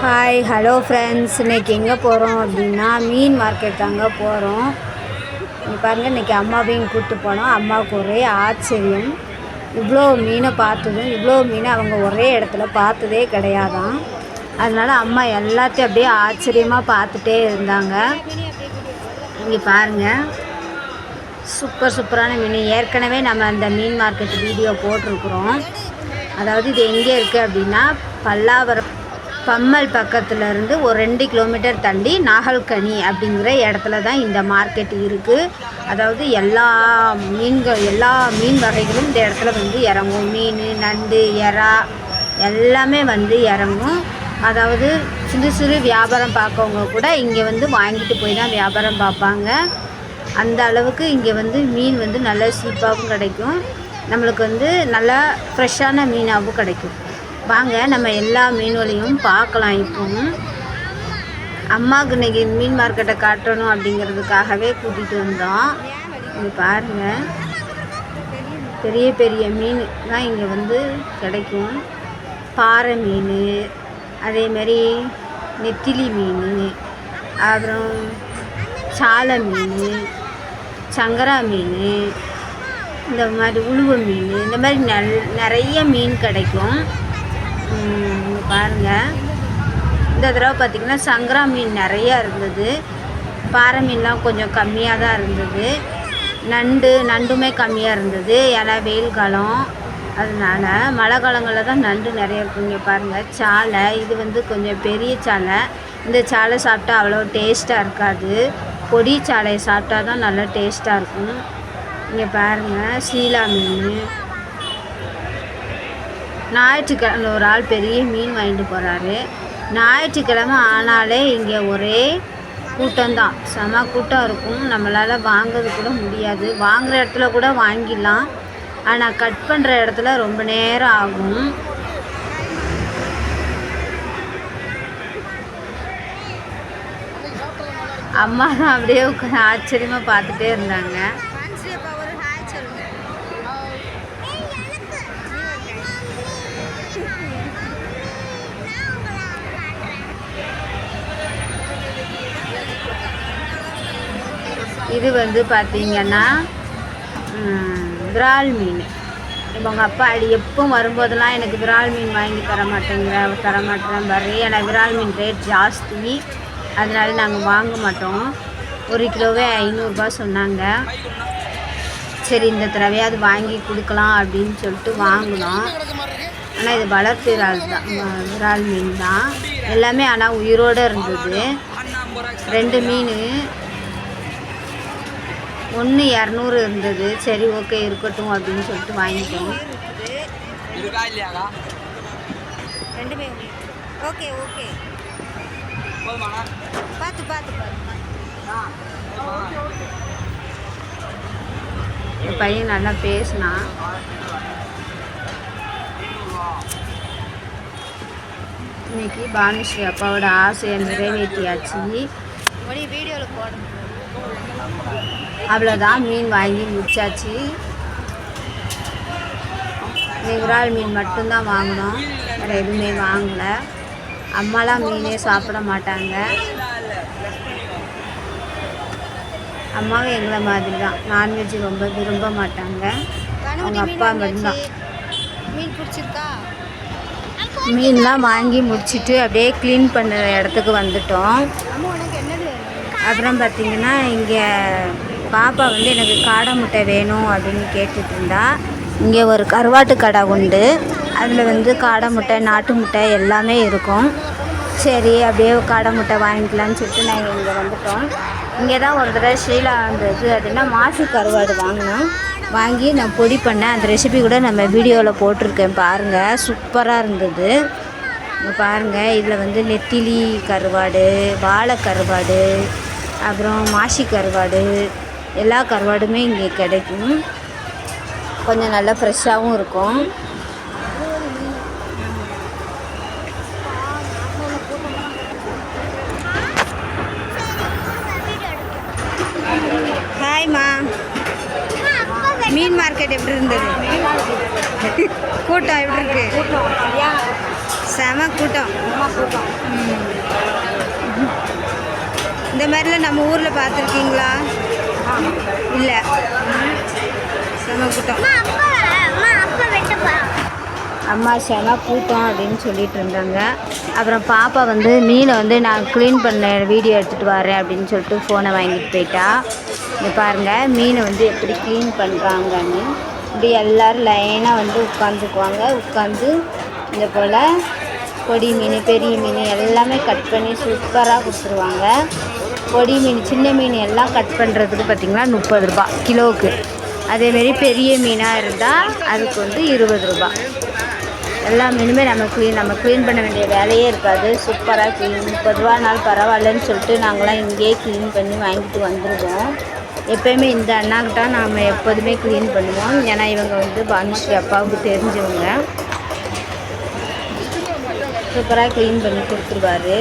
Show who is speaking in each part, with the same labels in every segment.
Speaker 1: Hi hello friends, இன்றைக்கி எங்கே போகிறோம் அப்படின்னா மீன் மார்க்கெட் தாங்க போகிறோம். நீ பாருங்கள், இன்றைக்கி அம்மாவையும் கூப்பிட்டு போனோம். அம்மாவுக்கு ஒரே ஆச்சரியம், இவ்வளோ மீனை பார்த்ததும் இவ்வளோ மீனை அவங்க ஒரே இடத்துல பார்த்ததே கிடையாதான். அதனால் அம்மா எல்லாத்தையும் அப்படியே ஆச்சரியமாக பார்த்துட்டே இருந்தாங்க. இங்கே பாருங்கள், சூப்பரான மீன். ஏற்கனவே நம்ம அந்த மீன் மார்க்கெட் வீடியோ போட்டிருக்குறோம். அதாவது இது எங்கே இருக்குது அப்படின்னா, பல்லாவரம் பம்மல் பக்கத்துலேருந்து ஒரு 2 கிலோமீட்டர் தள்ளி நாகல்கனி அப்படிங்கிற இடத்துல தான் இந்த மார்க்கெட் இருக்குது. அதாவது எல்லா மீன் வகைகளும் இந்த இடத்துல வந்து இறங்கும். மீன், நண்டு, எறா எல்லாமே வந்து இறங்கும். அதாவது சிறு வியாபாரம் பார்க்கவங்க கூட இங்கே வந்து வாங்கிட்டு போய் தான் வியாபாரம் பார்ப்பாங்க. அந்த அளவுக்கு இங்கே வந்து மீன் வந்து நல்லா சீப்பாகவும் கிடைக்கும். நம்மளுக்கு வந்து நல்லா ஃப்ரெஷ்ஷான மீனாகவும் கிடைக்கும். வாங்க நம்ம எல்லா மீன்களையும் பார்க்கலாம். இப்போவும் அம்மாவுக்கு இன்றைக்கி மீன் மார்க்கெட்டை காட்டணும் அப்படிங்கிறதுக்காகவே கூட்டிகிட்டு வந்தோம். இங்கே பாருங்கள், பெரிய மீன் தான் இங்கே வந்து கிடைக்கும். பாறை மீன், அதேமாரி நெத்திலி மீன், அப்புறம் சாலை மீன், சங்கரா மீன், இந்த மாதிரி உளுவ மீன், இந்த மாதிரி நிறைய மீன் கிடைக்கும். இங்கே பாருங்கள், இந்த தடவை பார்த்திங்கன்னா சங்கரா மீன் நிறையா இருந்தது. பாறை மீன்லாம் கொஞ்சம் கம்மியாக தான் இருந்தது. நண்டுமே கம்மியாக இருந்தது. ஏன்னா வெயில் காலம், அதனால் மழை காலங்களில் தான் நண்டு நிறைய இருக்கும். இங்கே பாருங்கள், சாலை, இது வந்து கொஞ்சம் பெரிய சாலை. இந்த சாலை சாப்பிட்டா அவ்வளோ டேஸ்ட்டாக இருக்காது. பொடி சாலையை சாப்பிட்டா தான் நல்லா டேஸ்ட்டாக இருக்கும். இங்கே பாருங்கள், சீலா மீன். ஞாயிற்றுக்கிழமை ஒரு ஆள் பெரிய மீன் வாங்கிட்டு போகிறாரு. ஞாயிற்றுக்கிழமை ஆனாலே இங்கே ஒரே கூட்டம்தான், செம கூட்டம் இருக்கும். நம்மளால் வாங்கிறது கூட முடியாது. வாங்குகிற இடத்துல கூட வாங்கிடலாம், ஆனால் கட் பண்ணுற இடத்துல ரொம்ப நேரம் ஆகும். அம்மா தான் அப்படியே ஆச்சரியமாக பார்த்துட்டே இருந்தாங்க. இது வந்து பார்த்திங்கன்னா விரால் மீன். இப்போ உங்கள் அப்பா எப்பவும் வரும்போதெல்லாம் எனக்கு விரால் மீன் வாங்கி தரமாட்டேன் பாரு. ஏன்னா விரால் மீன் ரேட் ஜாஸ்தி, அதனால நாங்கள் வாங்க மாட்டோம். 1 கிலோவே 500 சொன்னாங்க. சரி, இந்த தடவையாவது வாங்கி கொடுக்கலாம் அப்படின்னு சொல்லிட்டு வாங்கினோம். ஆனால் இது வளர்ப்பு விரால் மீன் தான் எல்லாமே. ஆனால் உயிரோடு இருந்தது. 2 மீன், ஒன்று 200 இருந்தது. சரி, ஓகே இருக்கட்டும் அப்படின்னு சொல்லிட்டு வாங்கிட்டோம். ரெண்டுமே ஓகே பார்த்து என் பையன் நல்லா பேசினான். இன்னைக்கு பானுஸ்ரீ அப்பாவோட ஆசையை நிறைவேற்றியாச்சு. வீடியோவில் போடணும். அவ்வளோதான், மீன் வாங்கி முடிச்சாச்சு. விரால் மீன் மட்டும்தான் வாங்கினோம், வேறு எதுவுமே வாங்கலை. அம்மாலாம் மீனே சாப்பிட மாட்டாங்க. அம்மாவும் எங்களை மாதிரி தான், நான்வெஜ் ரொம்ப விரும்ப மாட்டாங்க. அவங்க அப்பா மட்டும்தான். மீன் பிடிச்சிருக்கா? மீன்லாம் வாங்கி முடிச்சுட்டு அப்படியே க்ளீன் பண்ணுற இடத்துக்கு வந்துட்டோம். அப்புறம் பார்த்திங்கன்னா, இங்கே பாப்பா வந்து எனக்கு காடை முட்டை வேணும் அப்படின்னு கேட்டுட்டு இருந்தா. இங்கே ஒரு கருவாட்டு கடை உண்டு, அதில் வந்து காடை முட்டை, நாட்டு முட்டை எல்லாமே இருக்கும். சரி, அப்படியே காடை முட்டை வாங்கிக்கலான்னு சொல்லிட்டு நாங்கள் இங்கே வந்துட்டோம். இங்கே தான் ஒரு தடவை ஷீலா இருந்தது அப்படின்னா மாசி கருவாடு வாங்கி நான் பொடி பண்ணேன். அந்த ரெசிபி கூட நம்ம வீடியோவில் போட்டிருக்கேன் பாருங்கள், சூப்பராக இருந்தது. இங்கே பாருங்கள், இதில் வந்து நெத்திலி கருவாடு, வாழை கருவாடு, அப்புறம் மாசி கருவாடு, எல்லா கருவாடுமே இங்கே கிடைக்கும். கொஞ்சம் நல்லா ஃப்ரெஷ்ஷாகவும் இருக்கும். ஹாய்மா, மீன் மார்க்கெட் எப்படி இருந்தது? கூட்டம் எப்படி இருக்கு? செம கூட்டம். இந்த மாதிரிலாம் நம்ம ஊரில் பார்த்துருக்கீங்களா? இல்லை. செம கூட்டம். அம்மா செம கூட்டம் அப்படின்னு சொல்லிட்டு இருந்தாங்க. அப்புறம் பாப்பா வந்து மீனை வந்து நான் க்ளீன் பண்ண வீடியோ எடுத்துகிட்டு வரேன் அப்படின்னு சொல்லிட்டு ஃபோனை வாங்கிட்டு போயிட்டா. இது பாருங்கள் மீனை வந்து எப்படி க்ளீன் பண்ணுறாங்கன்னு. இப்படி எல்லோரும் லைனாக வந்து உட்காந்துக்குவாங்க. உட்காந்து இந்த போல் பொடி மீன், பெரிய மீன் எல்லாமே கட் பண்ணி சூப்பராக கொடுத்துருவாங்க. பொடி மீன், சின்ன மீன் எல்லாம் கட் பண்ணுறதுக்கு பார்த்திங்கன்னா 30 ரூபா கிலோவுக்கு. அதேமாரி பெரிய மீனாக இருந்தால் அதுக்கு வந்து 20 ரூபா. எல்லா மீனுமே நம்ம க்ளீன் பண்ண வேண்டிய வேலையே இருக்காது. சூப்பராக க்ளீன். 30 ரூபானாலும் பரவாயில்லன்னு சொல்லிட்டு நாங்களாம் இங்கேயே க்ளீன் பண்ணி வாங்கிட்டு வந்துடுவோம். எப்போயுமே இந்த அண்ணாக்கிட்ட நாம் எப்போதுமே க்ளீன் பண்ணுவோம். ஏன்னா இவங்க வந்து பானுஸ்ரீ அப்பாவுக்கு தெரிஞ்சவங்க. சூப்பராக க்ளீன் பண்ணி கொடுத்துருவாரு.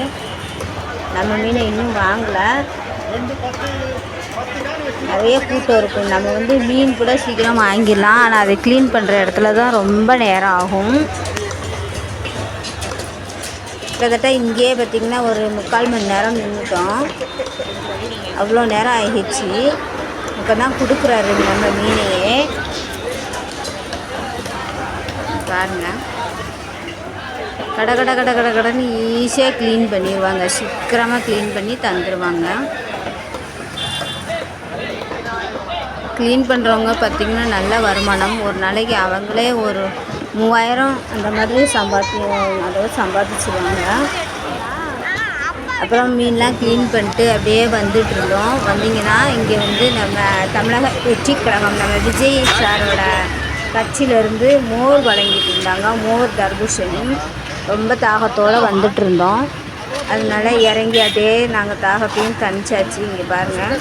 Speaker 1: நம்ம மீனை இன்னும் வாங்கலை. நிறைய கூட்டம் இருக்கும். நம்ம வந்து மீன் கூட சீக்கிரம் வாங்கிடலாம். ஆனால் அதை க்ளீன் பண்ணுற இடத்துல தான் ரொம்ப நேரம் ஆகும். கிட்டத்தட்ட இங்கேயே பார்த்திங்கன்னா ஒரு 3/4 மணி நேரம் நின்றுட்டோம். அவ்வளோ நேரம் ஆகிடுச்சு. இப்போ தான் கொடுக்குறாரு நம்ம மீனையே. பாருங்கள், கடன்னு ஈஸியாக க்ளீன் பண்ணிடுவாங்க. சீக்கிரமாக க்ளீன் பண்ணி தந்துடுவாங்க. க்ளீன் பண்ணுறவங்க பார்த்திங்கன்னா நல்ல வருமானம். ஒரு நாளைக்கு அவங்களே ஒரு 3000 அந்த மாதிரி சம்பாதிச்சிருவாங்க. அப்புறம் மீன்லாம் க்ளீன் பண்ணிட்டு அப்படியே வந்துட்டு இருந்தோம். வந்தீங்கன்னா இங்கே வந்து நம்ம தமிழக வெற்றி கழகம், நம்ம விஜய் சாரோட கட்சியிலேருந்து மோர் வழங்கிட்டு இருந்தாங்க. மோர் தர்பூசணி. ரொம்ப தாகத்தோடு வந்துட்டு இருந்தோம். அதனால இறங்கி அப்படியே நாங்கள் தாகத்தையும் தணிச்சாச்சு. இங்கே பாருங்கள்,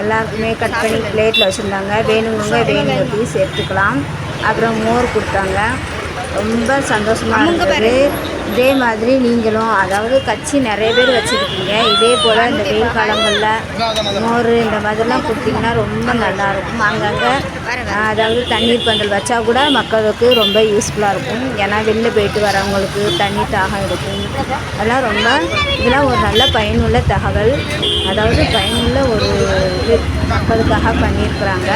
Speaker 1: எல்லாருக்குமே கட் பண்ணி பிளேட்டில் வச்சுருந்தாங்க. வேணுங்கிறதையும் சேர்த்துக்கலாம். அப்புறம் மோர் கொடுத்தாங்க. ரொம்ப சந்தோஷமாக இருந்தது. இதே மாதிரி நீங்களும், அதாவது கட்சி நிறைய பேர் வச்சுருக்கீங்க, இதே போல் இந்த வெயில் காலங்களில் மோர் இந்த மாதிரிலாம் கொடுத்தீங்கன்னா ரொம்ப நல்லாயிருக்கும். அங்கங்கே அதாவது தண்ணீர் பந்தல் வச்சா கூட மக்களுக்கு ரொம்ப யூஸ்ஃபுல்லாக இருக்கும். ஏன்னா வெளில போயிட்டு வரவங்களுக்கு தண்ணி தாகம் இருக்கும். இதெல்லாம் ஒரு நல்ல பயனுள்ள தகவல். அதாவது பயனுள்ள ஒரு இது மக்களுக்காக பண்ணியிருக்கிறாங்க.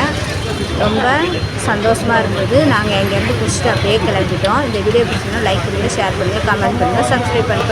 Speaker 1: ரொம்ப சந்தோஷமாக இருந்தது. நாங்கள் இங்கேருந்து குடிச்சிட்டு அப்படியே கிளம்பிட்டோம். இந்த வீடியோ பிடிச்சிங்கன்னா லைக் பண்ணுங்கள், ஷேர் பண்ணுங்கள், கமெண்ட் பண்ணுங்கள், சப்ஸ்கிரைப் பண்ணுங்கள்.